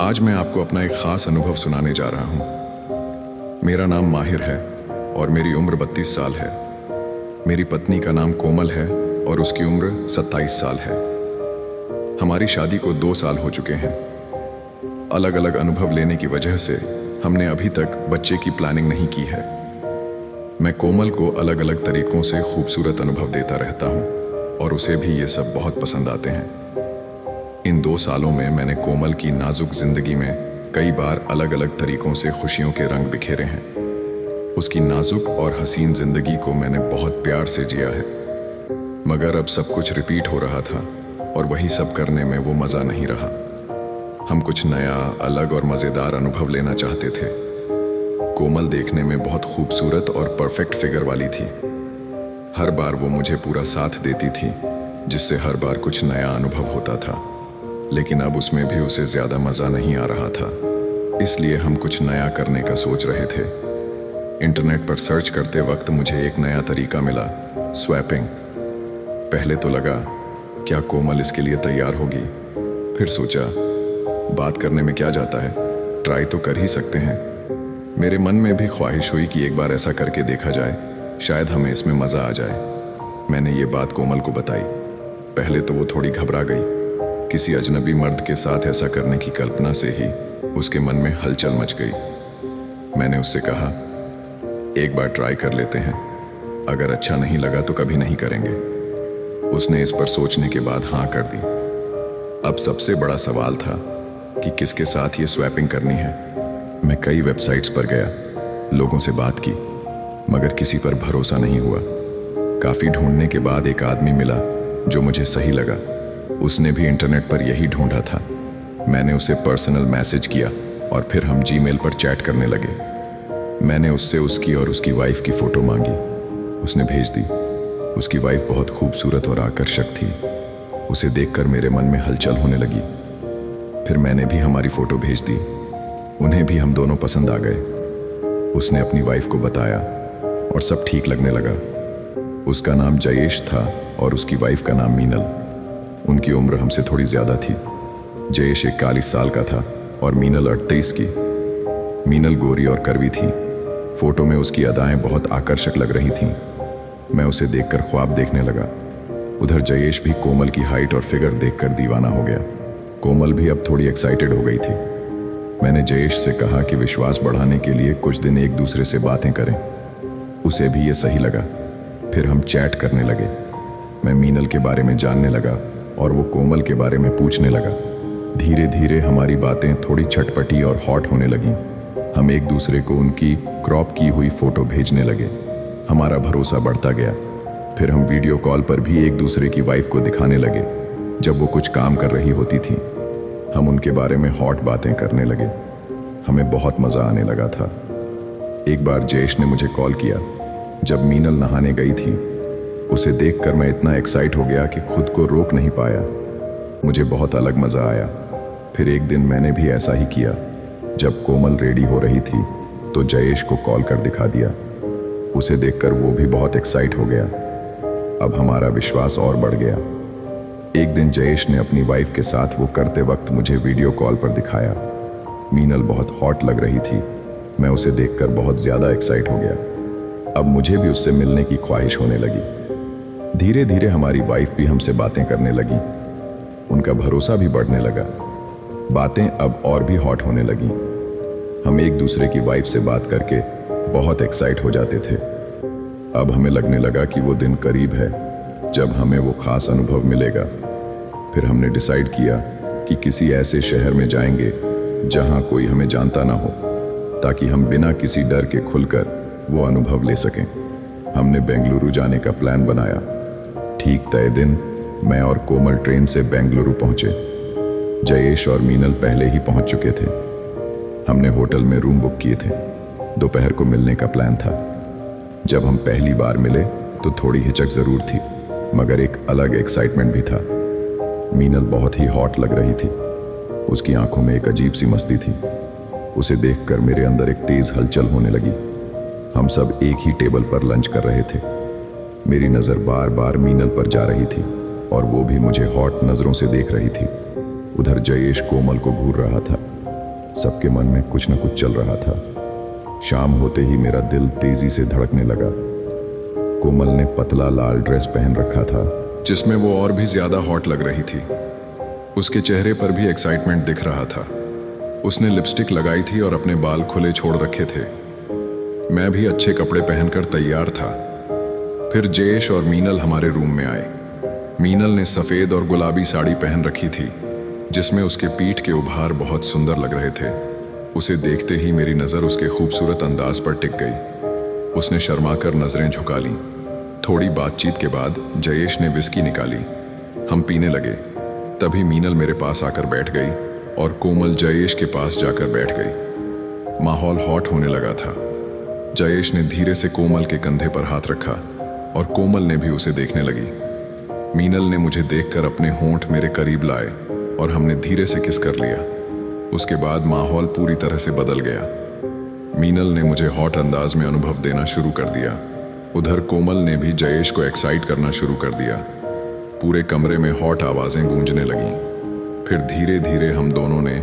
आज मैं आपको अपना एक ख़ास अनुभव सुनाने जा रहा हूँ। मेरा नाम माहिर है और मेरी उम्र 32 साल है। मेरी पत्नी का नाम कोमल है और उसकी उम्र 27 साल है। हमारी शादी को 2 साल हो चुके हैं। अलग अलग अनुभव लेने की वजह से हमने अभी तक बच्चे की प्लानिंग नहीं की है। मैं कोमल को अलग अलग तरीकों से खूबसूरत अनुभव देता रहता हूँ और उसे भी ये सब बहुत पसंद आते हैं। इन 2 सालों में मैंने कोमल की नाजुक जिंदगी में कई बार अलग अलग तरीकों से खुशियों के रंग बिखेरे हैं। उसकी नाजुक और हसीन जिंदगी को मैंने बहुत प्यार से जिया है, मगर अब सब कुछ रिपीट हो रहा था और वही सब करने में वो मज़ा नहीं रहा। हम कुछ नया, अलग और मज़ेदार अनुभव लेना चाहते थे। कोमल देखने में बहुत खूबसूरत और परफेक्ट फिगर वाली थी। हर बार वो मुझे पूरा साथ देती थी, जिससे हर बार कुछ नया अनुभव होता था। लेकिन अब उसमें भी उसे ज़्यादा मज़ा नहीं आ रहा था, इसलिए हम कुछ नया करने का सोच रहे थे। इंटरनेट पर सर्च करते वक्त मुझे एक नया तरीका मिला, स्वैपिंग। पहले तो लगा क्या कोमल इसके लिए तैयार होगी, फिर सोचा बात करने में क्या जाता है, ट्राई तो कर ही सकते हैं। मेरे मन में भी ख्वाहिश हुई कि एक बार ऐसा करके देखा जाए, शायद हमें इसमें मज़ा आ जाए। मैंने ये बात कोमल को बताई। पहले तो वो थोड़ी घबरा गई। किसी अजनबी मर्द के साथ ऐसा करने की कल्पना से ही उसके मन में हलचल मच गई। मैंने उससे कहा, एक बार ट्राई कर लेते हैं, अगर अच्छा नहीं लगा तो कभी नहीं करेंगे। उसने इस पर सोचने के बाद हाँ कर दी। अब सबसे बड़ा सवाल था कि किसके साथ ये स्वैपिंग करनी है। मैं कई वेबसाइट्स पर गया, लोगों से बात की, मगर किसी पर भरोसा नहीं हुआ। काफ़ी ढूंढने के बाद एक आदमी मिला जो मुझे सही लगा। उसने भी इंटरनेट पर यही ढूंढा था। मैंने उसे पर्सनल मैसेज किया और फिर हम जीमेल पर चैट करने लगे। मैंने उससे उसकी और उसकी वाइफ की फ़ोटो मांगी। उसने भेज दी। उसकी वाइफ बहुत खूबसूरत और आकर्षक थी। उसे देखकर मेरे मन में हलचल होने लगी। फिर मैंने भी हमारी फ़ोटो भेज दी। उन्हें भी हम दोनों पसंद आ गए। उसने अपनी वाइफ को बताया और सब ठीक लगने लगा। उसका नाम जयेश था और उसकी वाइफ का नाम मीनल। उनकी उम्र हमसे थोड़ी ज़्यादा थी। जयेश 41 साल का था और मीनल 38 की। मीनल गोरी और करवी थी। फोटो में उसकी अदाएं बहुत आकर्षक लग रही थीं। मैं उसे देखकर ख्वाब देखने लगा। उधर जयेश भी कोमल की हाइट और फिगर देखकर दीवाना हो गया। कोमल भी अब थोड़ी एक्साइटेड हो गई थी। मैंने जयेश से कहा कि विश्वास बढ़ाने के लिए कुछ दिन एक दूसरे से बातें करें। उसे भी ये सही लगा। फिर हम चैट करने लगे। मैं मीनल के बारे में जानने लगा और वो कोमल के बारे में पूछने लगा। धीरे धीरे हमारी बातें थोड़ी छटपटी और हॉट होने लगीं। हम एक दूसरे को उनकी क्रॉप की हुई फ़ोटो भेजने लगे। हमारा भरोसा बढ़ता गया। फिर हम वीडियो कॉल पर भी एक दूसरे की वाइफ को दिखाने लगे जब वो कुछ काम कर रही होती थी। हम उनके बारे में हॉट बातें करने लगे। हमें बहुत मज़ा आने लगा था। एक बार जयेश ने मुझे कॉल किया जब मीनल नहाने गई थी। उसे देखकर मैं इतना एक्साइट हो गया कि खुद को रोक नहीं पाया। मुझे बहुत अलग मज़ा आया। फिर एक दिन मैंने भी ऐसा ही किया। जब कोमल रेडी हो रही थी तो जयेश को कॉल कर दिखा दिया। उसे देखकर वो भी बहुत एक्साइट हो गया। अब हमारा विश्वास और बढ़ गया। एक दिन जयेश ने अपनी वाइफ के साथ वो करते वक्त मुझे वीडियो कॉल पर दिखाया। मीनल बहुत हॉट लग रही थी। मैं उसे देखकर बहुत ज़्यादा एक्साइट हो गया। अब मुझे भी उससे मिलने की ख्वाहिश होने लगी। धीरे धीरे हमारी वाइफ भी हमसे बातें करने लगी। उनका भरोसा भी बढ़ने लगा। बातें अब और भी हॉट होने लगी। हम एक दूसरे की वाइफ से बात करके बहुत एक्साइट हो जाते थे। अब हमें लगने लगा कि वो दिन करीब है जब हमें वो खास अनुभव मिलेगा। फिर हमने डिसाइड किया कि किसी ऐसे शहर में जाएंगे जहां कोई हमें जानता ना हो, ताकि हम बिना किसी डर के खुलकर वो अनुभव ले सकें। हमने बेंगलुरु जाने का प्लान बनाया। ठीक तय दिन मैं और कोमल ट्रेन से बेंगलुरु पहुंचे। जयेश और मीनल पहले ही पहुंच चुके थे। हमने होटल में रूम बुक किए थे। दोपहर को मिलने का प्लान था। जब हम पहली बार मिले तो थोड़ी हिचक ज़रूर थी, मगर एक अलग एक्साइटमेंट भी था। मीनल बहुत ही हॉट लग रही थी। उसकी आंखों में एक अजीब सी मस्ती थी। उसे देखकर मेरे अंदर एक तेज़ हलचल होने लगी। हम सब एक ही टेबल पर लंच कर रहे थे। मेरी नज़र बार बार मीनल पर जा रही थी और वो भी मुझे हॉट नज़रों से देख रही थी। उधर जयेश कोमल को घूर रहा था। सबके मन में कुछ न कुछ चल रहा था। शाम होते ही मेरा दिल तेजी से धड़कने लगा। कोमल ने पतला लाल ड्रेस पहन रखा था, जिसमें वो और भी ज्यादा हॉट लग रही थी। उसके चेहरे पर भी एक्साइटमेंट दिख रहा था। उसने लिपस्टिक लगाई थी और अपने बाल खुले छोड़ रखे थे। मैं भी अच्छे कपड़े पहनकर तैयार था। फिर जयेश और मीनल हमारे रूम में आए। मीनल ने सफ़ेद और गुलाबी साड़ी पहन रखी थी, जिसमें उसके पीठ के उभार बहुत सुंदर लग रहे थे। उसे देखते ही मेरी नज़र उसके खूबसूरत अंदाज पर टिक गई। उसने शर्माकर नज़रें झुका लीं। थोड़ी बातचीत के बाद जयेश ने विस्की निकाली। हम पीने लगे। तभी मीनल मेरे पास आकर बैठ गई और कोमल जयेश के पास जाकर बैठ गई। माहौल हॉट होने लगा था। जयेश ने धीरे से कोमल के कंधे पर हाथ रखा और कोमल ने भी उसे देखने लगी। मीनल ने मुझे देखकर अपने होंठ मेरे करीब लाए और हमने धीरे से किस कर लिया। उसके बाद माहौल पूरी तरह से बदल गया। मीनल ने मुझे हॉट अंदाज में अनुभव देना शुरू कर दिया। उधर कोमल ने भी जयेश को एक्साइट करना शुरू कर दिया। पूरे कमरे में हॉट आवाज़ें गूंजने लगीं। फिर धीरे धीरे हम दोनों ने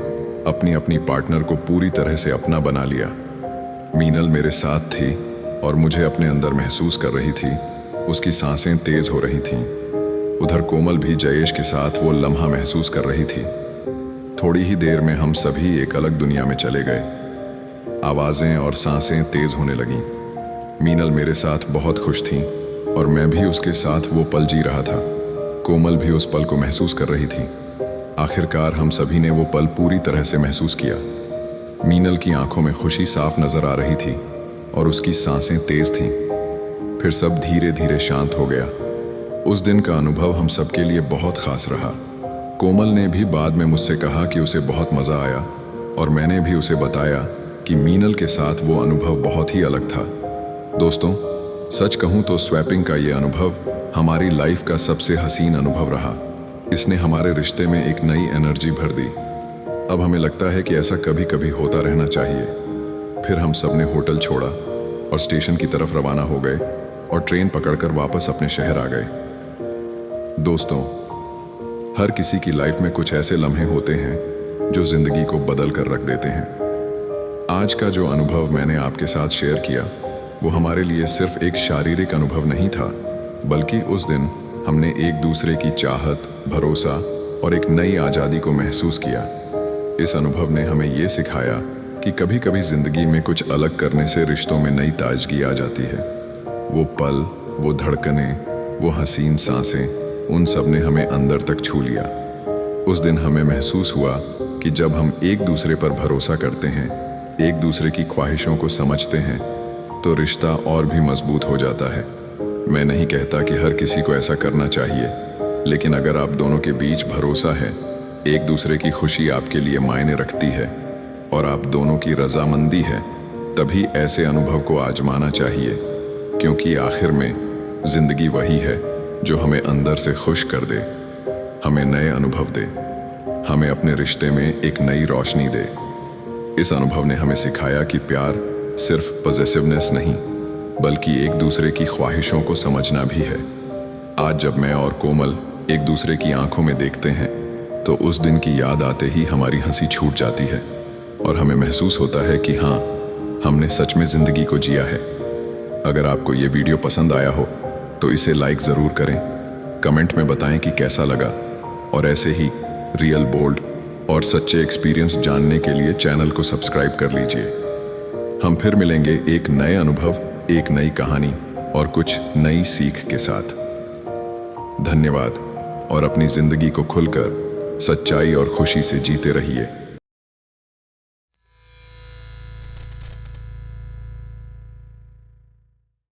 अपनी अपनी पार्टनर को पूरी तरह से अपना बना लिया। मीनल मेरे साथ थी और मुझे अपने अंदर महसूस कर रही थी। उसकी सांसें तेज हो रही थीं। उधर कोमल भी जयेश के साथ वो लम्हा महसूस कर रही थी। थोड़ी ही देर में हम सभी एक अलग दुनिया में चले गए। आवाज़ें और सांसें तेज होने लगीं। मीनल मेरे साथ बहुत खुश थी और मैं भी उसके साथ वो पल जी रहा था। कोमल भी उस पल को महसूस कर रही थी। आखिरकार हम सभी ने वो पल पूरी तरह से महसूस किया। मीनल की आंखों में खुशी साफ नजर आ रही थी और उसकी सांसें तेज थीं। फिर सब धीरे धीरे शांत हो गया। उस दिन का अनुभव हम सबके लिए बहुत खास रहा। कोमल ने भी बाद में मुझसे कहा कि उसे बहुत मज़ा आया और मैंने भी उसे बताया कि मीनल के साथ वो अनुभव बहुत ही अलग था। दोस्तों, सच कहूँ तो स्वैपिंग का ये अनुभव हमारी लाइफ का सबसे हसीन अनुभव रहा। इसने हमारे रिश्ते में एक नई एनर्जी भर दी। अब हमें लगता है कि ऐसा कभी कभी होता रहना चाहिए। फिर हम सब ने होटल छोड़ा और स्टेशन की तरफ रवाना हो गए और ट्रेन पकड़कर वापस अपने शहर आ गए। दोस्तों, हर किसी की लाइफ में कुछ ऐसे लम्हे होते हैं जो जिंदगी को बदल कर रख देते हैं। आज का जो अनुभव मैंने आपके साथ शेयर किया वो हमारे लिए सिर्फ एक शारीरिक अनुभव नहीं था, बल्कि उस दिन हमने एक दूसरे की चाहत, भरोसा और एक नई आज़ादी को महसूस किया। इस अनुभव ने हमें ये सिखाया कि कभी कभी जिंदगी में कुछ अलग करने से रिश्तों में नई ताजगी आ जाती है। वो पल, वो धड़कनें, वो हसीन सांसें, उन सब ने हमें अंदर तक छू लिया। उस दिन हमें महसूस हुआ कि जब हम एक दूसरे पर भरोसा करते हैं, एक दूसरे की ख्वाहिशों को समझते हैं, तो रिश्ता और भी मजबूत हो जाता है। मैं नहीं कहता कि हर किसी को ऐसा करना चाहिए, लेकिन अगर आप दोनों के बीच भरोसा है, एक दूसरे की खुशी आपके लिए मायने रखती है और आप दोनों की रजामंदी है, तभी ऐसे अनुभव को आजमाना चाहिए, क्योंकि आखिर में जिंदगी वही है जो हमें अंदर से खुश कर दे, हमें नए अनुभव दे, हमें अपने रिश्ते में एक नई रोशनी दे। इस अनुभव ने हमें सिखाया कि प्यार सिर्फ पॉजेसिवनेस नहीं, बल्कि एक दूसरे की ख्वाहिशों को समझना भी है। आज जब मैं और कोमल एक दूसरे की आंखों में देखते हैं, तो उस दिन की याद आते ही हमारी हंसी छूट जाती है और हमें महसूस होता है कि हाँ, हमने सच में जिंदगी को जिया है। अगर आपको ये वीडियो पसंद आया हो तो इसे लाइक ज़रूर करें, कमेंट में बताएं कि कैसा लगा, और ऐसे ही रियल, बोल्ड और सच्चे एक्सपीरियंस जानने के लिए चैनल को सब्सक्राइब कर लीजिए। हम फिर मिलेंगे एक नए अनुभव, एक नई कहानी और कुछ नई सीख के साथ। धन्यवाद और अपनी जिंदगी को खुलकर सच्चाई और खुशी से जीते रहिए।